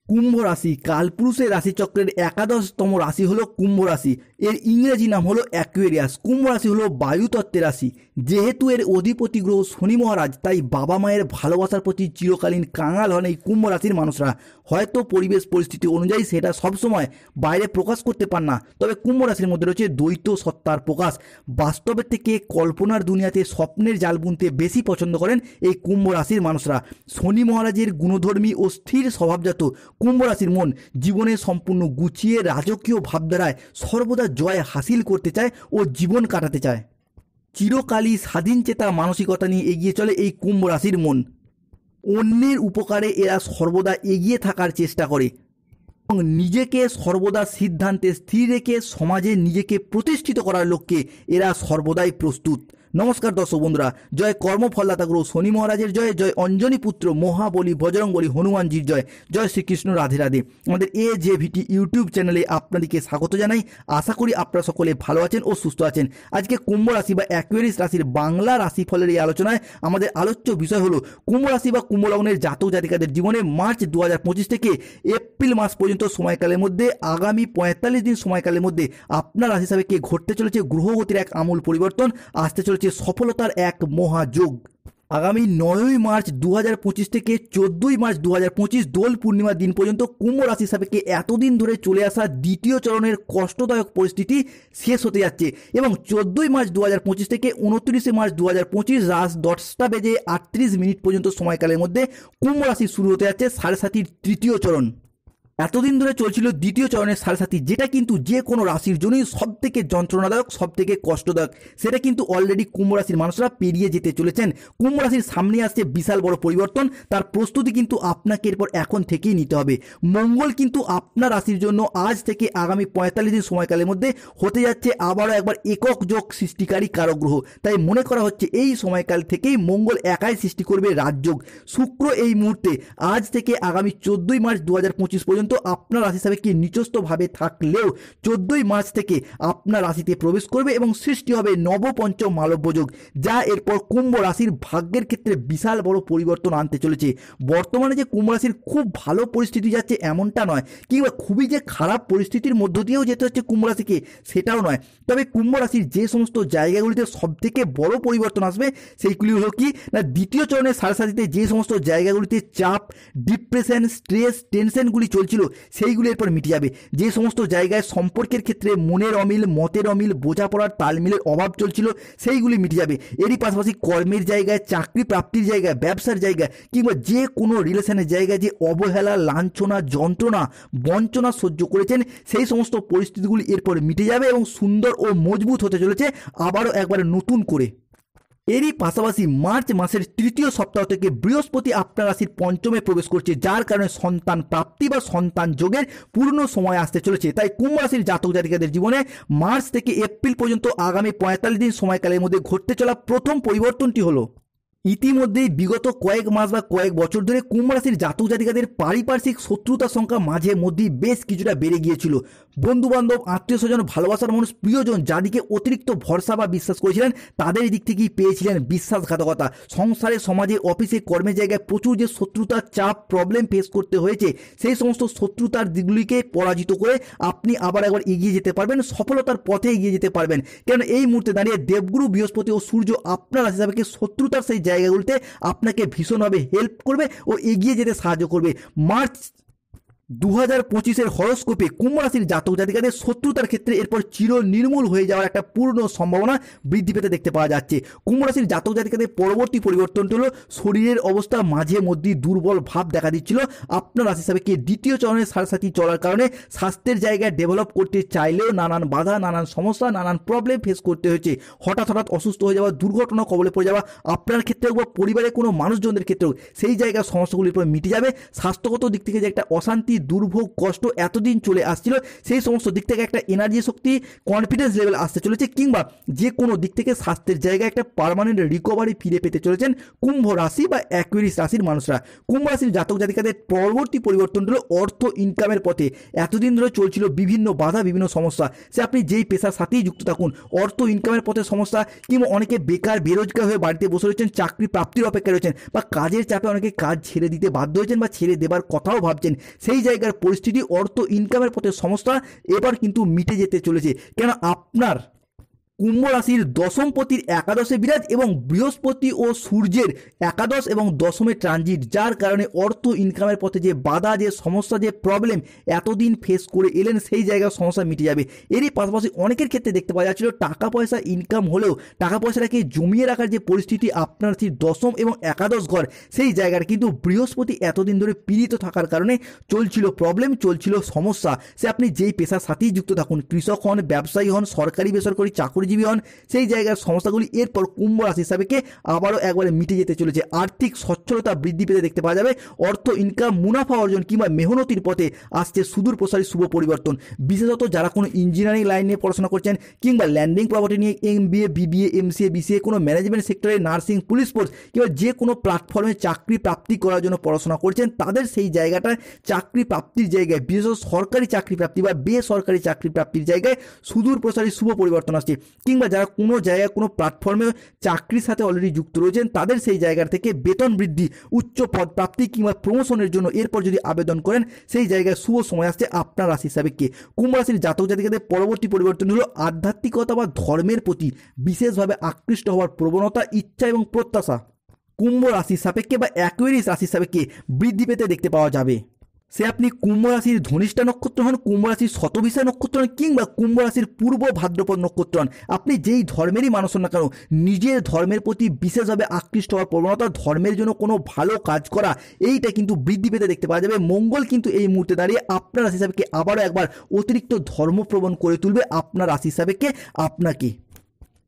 কুম্ভ রাশি কালপুরুষের রাশিচক্রের একাদশতম রাশি হলো কুম্ভ রাশি। এর ইংরেজি নাম হলো অ্যাকুয়ারিয়াস। কুম্ভ রাশি হলো বায়ুতত্ত্বের রাশি। যেহেতু এর অধিপতি গ্রহ শনি মহারাজ, তাই বাবা মায়ের ভালোবাসার প্রতি চিরকালীন কাঙাল হন এই কুম্ভ রাশির মানুষরা। হয়তো পরিবেশ পরিস্থিতি অনুযায়ী সেটা সবসময় বাইরে প্রকাশ করতে পার না, তবে কুম্ভ রাশির মধ্যে রয়েছে দ্বৈত সত্তার প্রকাশ। বাস্তবের থেকে কল্পনার দুনিয়াতে স্বপ্নের জাল বুনতে বেশি পছন্দ করেন এই কুম্ভ রাশির মানুষরা। শনি মহারাজের গুণধর্মী ও স্থির স্বভাবজাত কুম্ভ রাশির মন জীবনে সম্পূর্ণ গুছিয়ে রাজকীয় ভাবধারায় সর্বদা জয় হাসিল করতে চায় ও জীবন কাটাতে চায়। চিরকালই স্বাধীনচেতা মানসিকতা নিয়ে এগিয়ে চলে এই কুম্ভ রাশির মন। অন্যের উপকারে এরা সর্বদা এগিয়ে থাকার চেষ্টা করে এবং নিজেকে সর্বদা সিদ্ধান্তে স্থির রেখে সমাজে নিজেকে প্রতিষ্ঠিত করার লক্ষ্যে এরা সর্বদাই প্রস্তুত। নমস্কার দর্শক বন্ধুরা, জয় কর্মফলদাতা গ্রহ শনি মহারাজের জয়, জয় অঞ্জনী পুত্র মহাবলী বজরংবলী হনুমানজির জয়, জয় শ্রীকৃষ্ণ রাধে রাধে। আমাদের AJVT ইউটিউব চ্যানেলে আপনাদেরকে স্বাগত জানাই। আশা করি আপনারা সকলে ভালো আছেন ও সুস্থ আছেন। আজকে কুম্ভ রাশি বা অ্যাকুয়ারিয়াস রাশির বাংলা রাশিফলের এই আলোচনায় আমাদের আলোচ্য বিষয় হলো কুম্ভ রাশি বা কুম্ভ লগ্নের জাতক জাতিকাদের জীবনে মার্চ 2025 থেকে এপ্রিল মাস পর্যন্ত সময়কালের মধ্যে আগামী 45 দিন সময়কালের মধ্যে আপনার রাশি হিসাবে ঘটতে চলেছে গ্রহগতির এক আমূল পরিবর্তন, আসতে চলেছে সফলতার এক মহাযোগ। আগামী 9ই মার্চ 2025 থেকে 14ই মার্চ 2025 দোল পূর্ণিমার দিন পর্যন্ত কুম্ভ রাশি সাপেক্ষে এতদিন ধরে চলে আসা দ্বিতীয় চরণের কষ্টদায়ক পরিস্থিতি শেষ হতে যাচ্ছে এবং 14ই মার্চ 2025 থেকে 29শে মার্চ 2025 রাত 10:38 পর্যন্ত সময়কালের মধ্যে কুম্ভ রাশি শুরু হতে যাচ্ছে সাড়ে সাতির তৃতীয় চরণ। এতদিন ধরে চলছিল দ্বিতীয় চরণের সাড়ে সাতি, যেটা কিন্তু যে কোনো রাশির জন্যই সব থেকে যন্ত্রণাদায়ক, সব থেকে কষ্টদায়ক। সেটা কিন্তু অলরেডি কুম্ভ রাশির মানুষরা পেরিয়ে যেতে চলেছেন। কুম্ভ রাশির সামনে আসছে বিশাল বড় পরিবর্তন, তার প্রস্তুতি কিন্তু আপনাকে এরপর এখন থেকেই নিতে হবে। মঙ্গল কিন্তু আপনার রাশির জন্য আজ থেকে আগামী 45 দিন সময়কালের মধ্যে হতে যাচ্ছে আবারও একবার একক যোগ সৃষ্টিকারী কারক গ্রহ। তাই মনে করা হচ্ছে এই সময়কাল থেকেই মঙ্গল একাই সৃষ্টি করবে রাজযোগ। শুক্র এই মুহূর্তে আজ থেকে আগামী 14ই মার্চ 2025 পর্যন্ত আপনার রাশি হিসাবে কি নিচস্থভাবে থাকলেও 14ই মার্চ থেকে আপনার রাশিতে প্রবেশ করবে এবং সৃষ্টি হবে নবপঞ্চম মালব্য যোগ, যা এরপর কুম্ভ রাশির ভাগ্যের ক্ষেত্রে বিশাল বড় পরিবর্তন আনতে চলেছে। বর্তমানে যে কুম্ভ রাশির খুব ভালো পরিস্থিতি যাচ্ছে এমনটা নয়, কিংবা খুবই যে খারাপ পরিস্থিতির মধ্য দিয়েও যেতে হচ্ছে কুম্ভ রাশিকে সেটাও নয়। তবে কুম্ভ রাশির যে সমস্ত জায়গাগুলিতে সব থেকে বড় পরিবর্তন আসবে সেইগুলি হলো কি না, দ্বিতীয় চরণের সাড়ে সাতিতে যে সমস্ত জায়গাগুলিতে চাপ, ডিপ্রেশন, স্ট্রেস, টেনশনগুলি চলছিল সেইগুলি এরপর মিটে যাবে। যে সমস্ত জায়গায় সম্পর্কের ক্ষেত্রে মনের অমিল, মতের অমিল, বোঝাপড়ার তালমিলের অভাব চলছিল সেইগুলি মিটে যাবে। এরই পাশাপাশি কর্মের জায়গায়, চাকরি প্রাপ্তির জায়গায়, ব্যবসার জায়গায় কিংবা যে কোনো রিলেশনের জায়গায় যে অবহেলা, লাঞ্ছনা, যন্ত্রণা, বঞ্চনা সহ্য করেছেন সেই সমস্ত পরিস্থিতিগুলি এরপর মিটে যাবে এবং সুন্দর ও মজবুত হতে চলেছে আবারও একবার নতুন করে। এরই পাশাপাশি মার্চ মাসের তৃতীয় সপ্তাহ থেকে বৃহস্পতি আপনার রাশির পঞ্চমে প্রবেশ করছে, যার কারণে সন্তান প্রাপ্তি বা সন্তান যোগের পূর্ণ সময় আসতে চলেছে। তাই কুম্ভ রাশির জাতক জাতিকাদের জীবনে মার্চ থেকে এপ্রিল পর্যন্ত আগামী 45 দিন সময়কালের মধ্যে ঘটতে চলা প্রথম পরিবর্তনটি হলো, ইতিমধ্যেই বিগত কয়েক মাস বা কয়েক বছর ধরে কুম্ভ রাশির জাতক জাতিকাদের পারিপার্শ্বিক শত্রুতার সংখ্যা মাঝে মধ্যেই বেশ কিছুটা বেড়ে গিয়েছিল। বন্ধুবান্ধব, আত্মীয় স্বজন, ভালোবাসার মানুষ, প্রিয়জন যাদিকে অতিরিক্ত ভরসা বা বিশ্বাস করেছিলেন তাদের দিক থেকেই পেয়েছিলেন বিশ্বাসঘাতকতা। সংসারে, সমাজে, অফিসে, কর্মের জায়গায় প্রচুর যে শত্রুতার চাপ, প্রবলেম ফেস করতে হয়েছে, সেই সমস্ত শত্রুতার দিকগুলিকে পরাজিত করে আপনি আবার একবার এগিয়ে যেতে পারবেন, সফলতার পথে এগিয়ে যেতে পারবেন। কেন এই মুহূর্তে দাঁড়িয়ে দেবগুরু বৃহস্পতি ও সূর্য আপনার রাশি হিসাবে শত্রুতার সেই জায়গাগুলিতে আপনাকে ভীষণভাবে হেল্প করবে ও এগিয়ে যেতে সাহায্য করবে। মার্চ 2025 হরস্কোপে কুম্ভ রাশির জাতক জাতিকাদের শত্রুতার ক্ষেত্রে এরপর চির নির্মূল হয়ে যাওয়ার একটা পূর্ণ সম্ভাবনা বৃদ্ধি পেতে দেখতে পাওয়া যাচ্ছে। কুম্ভ রাশির জাতক জাতিকাদের পরবর্তী পরিবর্তনটি হলো শরীরের অবস্থা মাঝে মধ্যেই দুর্বল ভাব দেখা দিচ্ছিল। আপনার রাশি হিসাবে দ্বিতীয় চরণের সাড়ে সাতি চলার কারণে স্বাস্থ্যের জায়গায় ডেভেলপ করতে চাইলেও নানান বাধা, নানান সমস্যা, নানান প্রবলেম ফেস করতে হয়েছে। হঠাৎ অসুস্থ হয়ে যাওয়া, দুর্ঘটনা কবলে পড়ে যাওয়া, আপনার ক্ষেত্রেও বা পরিবারের কোনো মানুষজনদের ক্ষেত্রেও সেই জায়গার সমস্যাগুলির উপর মিটে যাবে। স্বাস্থ্যগত দিক থেকে যে একটা অশান্তি, দুর্ভোগ, কষ্ট এতদিন চলে আসছিল সেই সমস্ত দিক থেকে একটা এনার্জি, শক্তি, কনফিডেন্স লেভেল আসতে চলেছে, কিংবা যে কোনো দিক থেকে স্বাস্থ্যের জায়গায় একটা পার্মানেন্ট রিকভারি ফিরে পেতে চলেছেন কুম্ভ রাশি বা অ্যাকুয়ারিয়াস রাশির মানুষরা। কুম্ভ রাশির জাতক জাতিকাদের পরবর্তী পরিবর্তন হলো অর্থ ইনকামের পথে। এতদিন ধরে চলছিল বিভিন্ন বাধা, বিভিন্ন সমস্যা, সে আপনি যেই পেশার সাথেই যুক্ত থাকুন, অর্থ ইনকামের পথে সমস্যা, কিংবা অনেকে বেকার বেরোজগার হয়ে বাড়িতে বসে রয়েছেন, চাকরি প্রাপ্তির অপেক্ষায় রয়েছেন, বা কাজের চাপে অনেকে কাজ ছেড়ে দিতে বাধ্য হয়েছেন বা ছেড়ে দেবার কথাও ভাবছেন, সেই জায়গার পরিস্থিতি অর্থ ইনকামের পথে সমস্যা এবার কিন্তু মিটে যেতে চলেছে। কেন আপনার কুম্ভ রাশির দশমপতির একাদশে বিরাজ এবং বৃহস্পতি ও সূর্যের একাদশ এবং দশমে ট্রানজিট, যার কারণে অর্থ ইনকামের পথে যে বাধা, যে সমস্যা, যে প্রবলেম এতদিন ফেস করে এলেন সেই জায়গার সমস্যা মিটে যাবে। এরই পাশাপাশি অনেকের ক্ষেত্রে দেখতে পাওয়া যাচ্ছিল টাকা পয়সা ইনকাম হলেও টাকা পয়সাটাকে জমিয়ে রাখার যে পরিস্থিতি আপনার সেই দশম এবং একাদশ ঘর সেই জায়গার কিন্তু বৃহস্পতি এতদিন ধরে পীড়িত থাকার কারণে চলছিল প্রবলেম, চলছিল সমস্যা। সে আপনি যেই পেশার সাথেই যুক্ত থাকুন, কৃষক হন, ব্যবসায়ী হন, সরকারি বেসরকারি চাকরিজীবী হন, সেই জায়গার সমস্যাগুলি এরপর কুম্ভ রাশি হিসাবেকে আবারও একবারে মিটে যেতে চলেছে। আর্থিক সচ্ছলতা বৃদ্ধি পেতে দেখতে পাওয়া যাবে। অর্থ ইনকাম, মুনাফা অর্জন কিংবা মেহনতির পথে আসছে সুদূর প্রসারী শুভ পরিবর্তন। বিশেষত যারা কোনো ইঞ্জিনিয়ারিং লাইন নিয়ে পড়াশোনা করছেন কিংবা ল্যান্ডিং প্রপার্টি নিয়ে MBA, BBA, MCA, BCA, কোনো ম্যানেজমেন্ট সেক্টরে, নার্সিং, পুলিশ ফোর্স কিংবা যে কোনো প্ল্যাটফর্মে চাকরি প্রাপ্তি করার জন্য পড়াশোনা করছেন, তাদের সেই জায়গাটায় চাকরি প্রাপ্তির জায়গায়, বিশেষত সরকারি চাকরি প্রাপ্তি বা বেসরকারি চাকরি প্রাপ্তির জায়গায় সুদূর প্রসারী শুভ পরিবর্তন আসছে। কিংবা যারা কোনো জায়গায় কোনো প্ল্যাটফর্মে চাকরির সাথে অলরেডি যুক্ত রয়েছেন, তাদের সেই জায়গা থেকে বেতন বৃদ্ধি, উচ্চ পদ প্রাপ্তি কিংবা প্রমোশনের জন্য এরপর যদি আবেদন করেন, সেই জায়গায় শুভ সময় আসছে আপনার রাশি হিসাবে কে কুম্ভ রাশির জাতক জাতিকাদের। পরবর্তী পরিবর্তন হলো আধ্যাত্মিকতা বা ধর্মের প্রতি বিশেষভাবে আকৃষ্ট হওয়ার প্রবণতা, ইচ্ছা এবং প্রত্যাশা কুম্ভ রাশির সাপেক্ষে বা অ্যাকুয়ারিয়াস রাশির সাপেক্ষে বৃদ্ধি পেতে দেখতে পাওয়া যাবে। সে আপনি কুম্ভ রাশির ধনিষ্ঠা নক্ষত্র হন, কুম্ভ রাশির শতভিষা নক্ষত্র হন কিংবা কুম্ভ রাশির পূর্ব ভাদ্রপদ নক্ষত্র হন, আপনি যেই ধর্মেরই মানুষ হন না কেন, নিজের ধর্মের প্রতি বিশেষভাবে আকৃষ্ট হওয়ার প্রবণতা, ধর্মের জন্য কোনো ভালো কাজ করা, এইটা কিন্তু বৃদ্ধি পেতে দেখতে পাওয়া যাবে। মঙ্গল কিন্তু এই মুহূর্তে দাঁড়িয়ে আপনার রাশি হিসাবে আবারও একবার অতিরিক্ত ধর্মপ্রবণ করে তুলবে আপনার রাশি হিসাবে আপনাকে।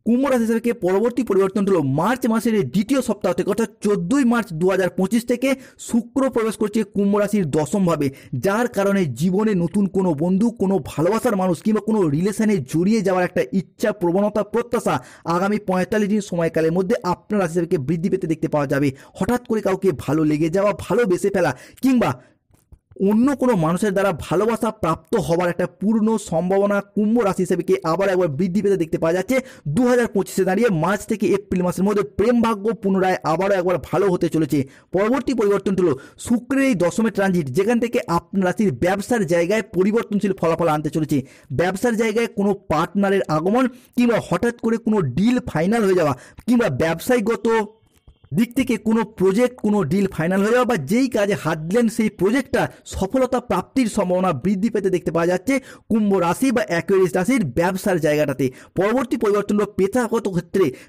কুম্ভ রাশি হিসাবে পরবর্তী পরিবর্তন হলো মার্চ মাসের দ্বিতীয় সপ্তাহ থেকে অর্থাৎ 14ই মার্চ 2025 থেকে শুক্র প্রবেশ করছে কুম্ভ রাশির দশমভাবে, যার কারণে জীবনে নতুন কোনো বন্ধু, কোনো ভালোবাসার মানুষ কিংবা কোনো রিলেশনে জড়িয়ে যাওয়ার একটা ইচ্ছা, প্রবণতা, প্রত্যাশা আগামী 45 দিন সময়কালের মধ্যে আপনার রাশি হিসাবে বৃদ্ধি পেতে দেখতে পাওয়া যাবে। হঠাৎ করে কাউকে ভালো লেগে যাওয়া, ভালোবেসে ফেলা কিংবা অন্য কোনো মানুষের দ্বারা ভালোবাসা প্রাপ্ত হওয়ার একটা পূর্ণ সম্ভাবনা কুম্ভ রাশি হিসেবে আবার একবার বৃদ্ধি পেতে দেখতে পাওয়া যাচ্ছে। 2025-এ দাঁড়িয়ে মার্চ থেকে এপ্রিল মাসের মধ্যে প্রেম ভাগ্য পুনরায় আবারও একবার ভালো হতে চলেছে। পরবর্তী পরিবর্তন হলো শুক্রের এই দশমে ট্রানজিট, যেখান থেকে আপনার রাশির ব্যবসার জায়গায় পরিবর্তনশীল ফলাফল আনতে চলেছে। ব্যবসার জায়গায় কোনো পার্টনারের আগমন কিংবা হঠাৎ করে কোনো ডিল ফাইনাল হয়ে যাওয়া কিংবা ব্যবসায়িকগত দিক থেকে কোনো প্রজেক্ট, কোনো ডিল ফাইনাল হয়ে যাওয়া বা যেই কাজে হাত দিলেন সেই প্রজেক্টটা সফলতা প্রাপ্তির সম্ভাবনা বৃদ্ধি পেতে দেখতে পাওয়া যাচ্ছে কুম্ভ রাশি বা অ্যাকুয়ারিয়াস রাশির ব্যবসার জায়গাটাতে। পরবর্তী পরিবর্তন হলো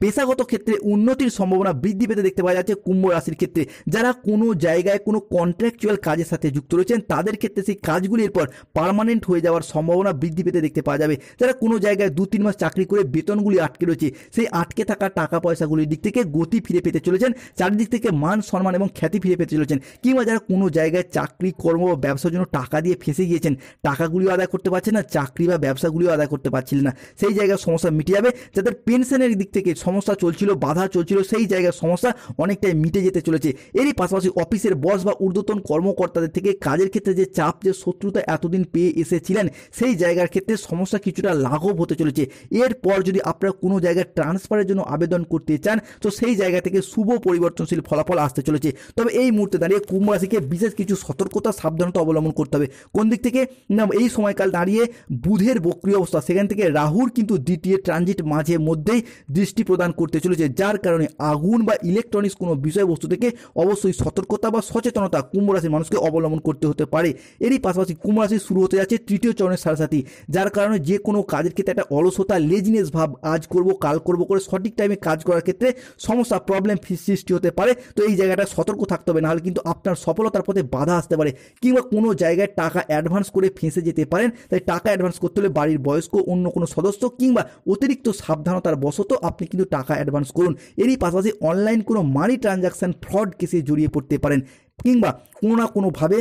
পেশাগত ক্ষেত্রে উন্নতির সম্ভাবনা বৃদ্ধি পেতে দেখতে পাওয়া যাচ্ছে কুম্ভ রাশির ক্ষেত্রে। যারা কোনো জায়গায় কোনো কন্ট্রাকচুয়াল কাজের সাথে যুক্ত রয়েছেন, তাদের ক্ষেত্রে সেই কাজগুলি এরপর পার্মানেন্ট হয়ে যাওয়ার সম্ভাবনা বৃদ্ধি পেতে দেখতে পাওয়া যাবে। যারা কোনো জায়গায় 2-3 মাস চাকরি করে বেতনগুলি আটকে রয়েছে, সেই আটকে থাকা টাকা পয়সাগুলির দিক থেকে গতি ফিরে পেতে চলেছে, চারিদিক থেকে মান সম্মান এবং খ্যাতি ফিরে পেতে চলেছেন। কিংবা যারা কোনো জায়গায় চাকরি, কর্ম বা ব্যবসার জন্য টাকা দিয়ে ফেঁসে গিয়েছেন, টাকাগুলিও আদায় করতে পারছেন না, চাকরি বা ব্যবসাগুলিও আদায় করতে পারছিলেন না, সেই জায়গায় সমস্যা মিটে যাবে। যাদের পেনশনের দিক থেকে সমস্যা চলছিল, বাধা চলছিল, সেই জায়গার সমস্যা অনেকটাই মিটে যেতে চলেছে। এরই পাশাপাশি অফিসের বস বা ঊর্ধ্বতন কর্মকর্তাদের থেকে কাজের ক্ষেত্রে যে চাপ, যে শত্রুতা এতদিন পেয়ে এসেছিলেন, সেই জায়গার ক্ষেত্রে সমস্যা কিছুটা লাঘব হতে চলেছে। এরপর যদি আপনারা কোনো জায়গায় ট্রান্সফারের জন্য আবেদন করতে চান, তো সেই জায়গা থেকে শুভ পরিবর্তনশীল ফলাফল আসতে চলেছে। তবে এই মুহূর্তে দাঁড়িয়ে কুম্ভ রাশিকে বিশেষ কিছু সতর্কতা, সাবধানতা অবলম্বন করতে হবে। কোন দিক থেকে না, এই সময়কাল দাঁড়িয়ে বুধের বক্রী অবস্থা, সেখান থেকে রাহুর কিন্তু দ্বিতীয় ট্রানজিট মাঝে মধ্যেই দৃষ্টি প্রদান করতে চলেছে, যার কারণে আগুন বা ইলেকট্রনিক্স কোনো বিষয়বস্তু থেকে অবশ্যই সতর্কতা বা সচেতনতা কুম্ভ রাশির মানুষকে অবলম্বন করতে হতে পারে। এরই পাশাপাশি কুম্ভ রাশি শুরু হতে যাচ্ছে তৃতীয় চরণের সাথে, যার কারণে যে কোনো কাজের ক্ষেত্রে একটা অলসতা, লেজিনেস ভাব, আজ করব কাল করব করে সঠিক টাইমে কাজ করার ক্ষেত্রে সমস্যা, প্রবলেম সৃষ্টি হতে পারে। তো এই জায়গাটা সতর্ক থাকতে হবে, নাহলে কিন্তু আপনার সফলতার পথে বাধা আসতে পারে। কিংবা কোনো জায়গায় টাকা অ্যাডভান্স করে ফেঁসে যেতে পারেন। তাই টাকা অ্যাডভান্স করতে হলে বাড়ির বয়স্ক, অন্য কোনো সদস্য কিংবা অতিরিক্ত সাবধানতার বশত আপনি কিন্তু টাকা অ্যাডভান্স করুন। এরই পাশাপাশি অনলাইন কোনো মানি ট্রানজাকশন ফ্রড কেসে জড়িয়ে পড়তে পারেন কিংবা কোনো না কোনোভাবে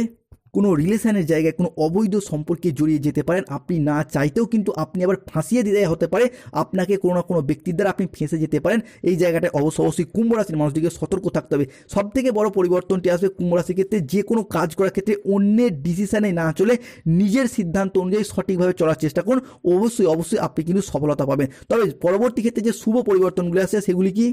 কোনো রিলেশনের জায়গায় কোনো অবৈধ সম্পর্কে জড়িয়ে যেতে পারেন। আপনি না চাইতেও কিন্তু আপনি আবার ফাঁসিয়ে দেওয়া হতে পারে, আপনাকে কোনো না কোনো ব্যক্তির দ্বারা আপনি ফেঁসে যেতে পারেন। এই জায়গাটায় অবশ্যই কুম্ভ রাশির মানুষটিকে সতর্ক থাকতে হবে। সবথেকে বড় পরিবর্তনটি আসবে কুম্ভ রাশির ক্ষেত্রে, যে কোনো কাজ করার ক্ষেত্রে অন্যের ডিসিশনে না চলে নিজের সিদ্ধান্ত অনুযায়ী সঠিকভাবে চলার চেষ্টা করুন। অবশ্যই আপনি কিন্তু সফলতা পাবেন। তবে পরবর্তী ক্ষেত্রে যে শুভ পরিবর্তনগুলি আসছে সেগুলি কি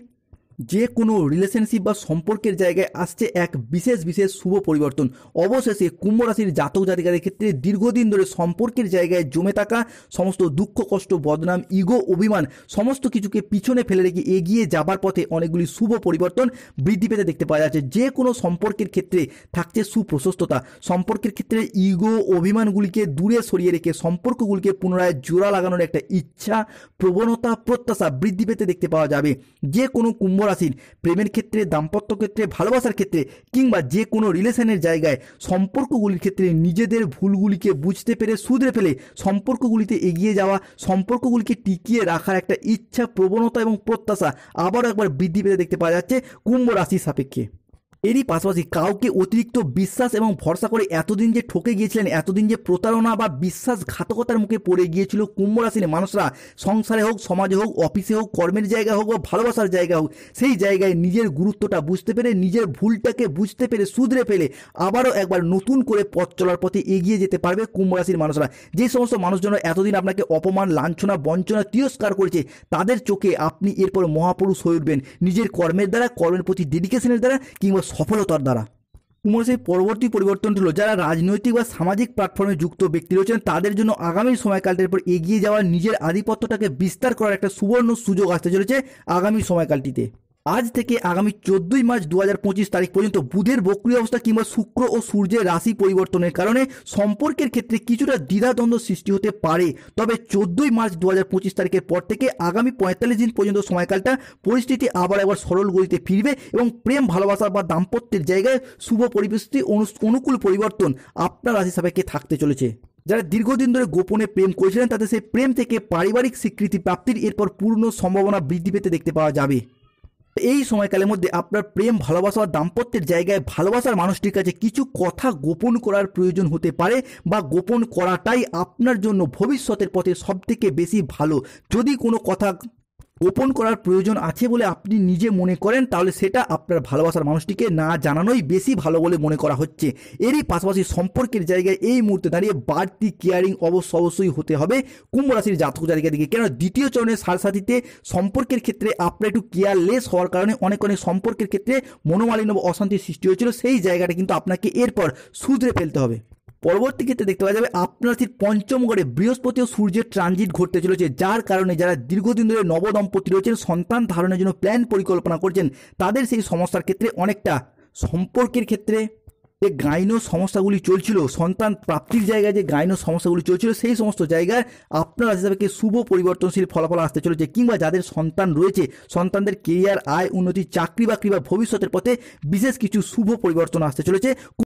যে কোনো রিলেশনশিপ বা সম্পর্কের জায়গায় আসছে এক বিশেষ বিশেষ শুভ পরিবর্তন। অবশেষে কুম্ভ রাশির জাতক জাতিকাদের ক্ষেত্রে দীর্ঘদিন ধরে সম্পর্কের জায়গায় জমে থাকা সমস্ত দুঃখ কষ্ট বদনাম ইগো অভিমান সমস্ত কিছুকে পিছনে ফেলে রেখে এগিয়ে যাবার পথে অনেকগুলি শুভ পরিবর্তন বৃদ্ধি পেতে দেখতে পাওয়া যাচ্ছে। যে কোনো সম্পর্কের ক্ষেত্রে থাকছে সুপ্রশস্ততা, সম্পর্কের ক্ষেত্রে ইগো অভিমানগুলিকে দূরে সরিয়ে রেখে সম্পর্কগুলিকে পুনরায় জোড়া লাগানোর একটা ইচ্ছা প্রবণতা প্রত্যাশা বৃদ্ধি পেতে দেখতে পাওয়া যাবে। যে কোনো কুম্ভ রাশির প্রেমের ক্ষেত্রে, দাম্পত্য ক্ষেত্রে, ভালোবাসার ক্ষেত্রে কিংবা যে কোনো রিলেশনের জায়গায় সম্পর্কগুলির ক্ষেত্রে নিজেদের ভুলগুলিকে বুঝতে পেরে শুধরে ফেলে সম্পর্কগুলিতে এগিয়ে যাওয়া, সম্পর্কগুলিকে টিকিয়ে রাখার একটা ইচ্ছা প্রবণতা এবং প্রত্যাশা আবারও একবার বৃদ্ধি পেতে দেখতে পাওয়া যাচ্ছে কুম্ভ রাশির সাপেক্ষে। এরই পাশাপাশি কাউকে অতিরিক্ত বিশ্বাস এবং ভরসা করে এতদিন যে ঠকে গিয়েছিলেন, এতদিন যে প্রতারণা বা বিশ্বাসঘাতকতার মুখে পড়ে গিয়েছিল কুম্ভ রাশির মানুষরা, সংসারে হোক, সমাজে হোক, অফিসে হোক, কর্মের জায়গা হোক বা ভালোবাসার জায়গা হোক, সেই জায়গায় নিজের গুরুত্বটা বুঝতে পেরে, নিজের ভুলটাকে বুঝতে পেরে শুধরে ফেলে আবারও একবার নতুন করে পথ চলার পথে এগিয়ে যেতে পারবে কুম্ভ রাশির মানুষরা। যে সমস্ত মানুষজন এতদিন আপনাকে অপমান, লাঞ্ছনা, বঞ্চনা, তিরস্কার করেছে, তাদের চোখে আপনি এরপর মহাপুরুষ হয়ে উঠবেন নিজের কর্মের দ্বারা, কর্মের প্রতি ডেডিকেশনের দ্বারা কিংবা সফলতার দ্বারা। কুম্ভ রাশির পরবর্তী পরিবর্তনটি হলো যারা রাজনৈতিক বা সামাজিক প্ল্যাটফর্মে যুক্ত ব্যক্তি রয়েছেন তাদের জন্য আগামী সময়কালটির পর এগিয়ে যাওয়ার, নিজের আধিপত্যটাকে বিস্তার করার একটা সুবর্ণ সুযোগ আসতে চলেছে আগামী সময়কালটিতে। আজ থেকে আগামী 14ই মার্চ 2025 তারিখ পর্যন্ত বুধের বক্রী অবস্থা কিংবা শুক্র ও সূর্যের রাশি পরিবর্তনের কারণে সম্পর্কের ক্ষেত্রে কিছুটা দ্বিধাদ্বন্দ্ব সৃষ্টি হতে পারে। তবে 14ই মার্চ 2025 তারিখের পর থেকে আগামী 45 দিন পর্যন্ত সময়কালটা পরিস্থিতি আবার একবার সরল গতিতে ফিরবে এবং প্রেম, ভালোবাসা বা দাম্পত্যের জায়গায় শুভ পরিস্থিতি, অনুকূল পরিবর্তন আপনার রাশি সাপেক্ষে থাকতে চলেছে। যারা দীর্ঘদিন ধরে গোপনে প্রেম করেছিলেন তাদের সেই প্রেম থেকে পারিবারিক স্বীকৃতি প্রাপ্তির এরপর পূর্ণ সম্ভাবনা বৃদ্ধি পেতে দেখতে পাওয়া যাবে। এই সময়কালের মধ্যে আপনার প্রেম, ভালোবাসা বা দাম্পত্যের জায়গায় ভালোবাসার মানুষটির কাছে কিছু কথা গোপন করার প্রয়োজন হতে পারে বা গোপন করাটাই আপনার জন্য ভবিষ্যতের পথে সবথেকে বেশি ভালো। যদি কোনো কথা গোপন করার প্রয়োজন আছে বলে আপনি নিজে মনে করেন তাহলে সেটা আপনার ভালোবাসার মানুষটিকে না জানানোই বেশি ভালো বলে মনে করা হচ্ছে। এরই পাশাপাশি সম্পর্কের জায়গায় এই মুহূর্তে দাঁড়িয়ে বাড়তি কেয়ারিং অবশ্যই হতে হবে কুম্ভ রাশির জাতক জাতিকা দিকে। কেন দ্বিতীয় চরণের সারসাথীতে সম্পর্কের ক্ষেত্রে আপনার একটু কেয়ারলেস হওয়ার কারণে অনেক সম্পর্কের ক্ষেত্রে মনোমালিন্য বা অশান্তির সৃষ্টি হয়েছিল, সেই জায়গাটা কিন্তু আপনাকে এরপর শুধরে ফেলতে হবে। পরবর্তী ক্ষেত্রে দেখতে পাওয়া যাবে আপনার রাশির পঞ্চম ঘরে বৃহস্পতি ও সূর্যের ট্রানজিট ঘটতে চলেছে, যার কারণে যারা দীর্ঘদিন ধরে নবদম্পতি রয়েছেন, সন্তান ধারণের জন্য প্ল্যান পরিকল্পনা করছেন, তাদের সেই সমস্যার ক্ষেত্রে অনেকটা সম্পর্কের ক্ষেত্রে যে গাইনো সমস্যাগুলি চলছিল, সন্তান প্রাপ্তির জায়গায় যে গাইনো সমস্যাগুলি চলছিল, সেই সমস্ত জায়গায় আপনার রাশি হিসাবে শুভ পরিবর্তনশীল ফলাফল আসতে চলেছে। কিংবা যাদের সন্তান রয়েছে, সন্তানদের কেরিয়ার, আয়, উন্নতি, চাকরি বাকরি বা ভবিষ্যতের পথে বিশেষ কিছু শুভ পরিবর্তন আসতে চলেছে।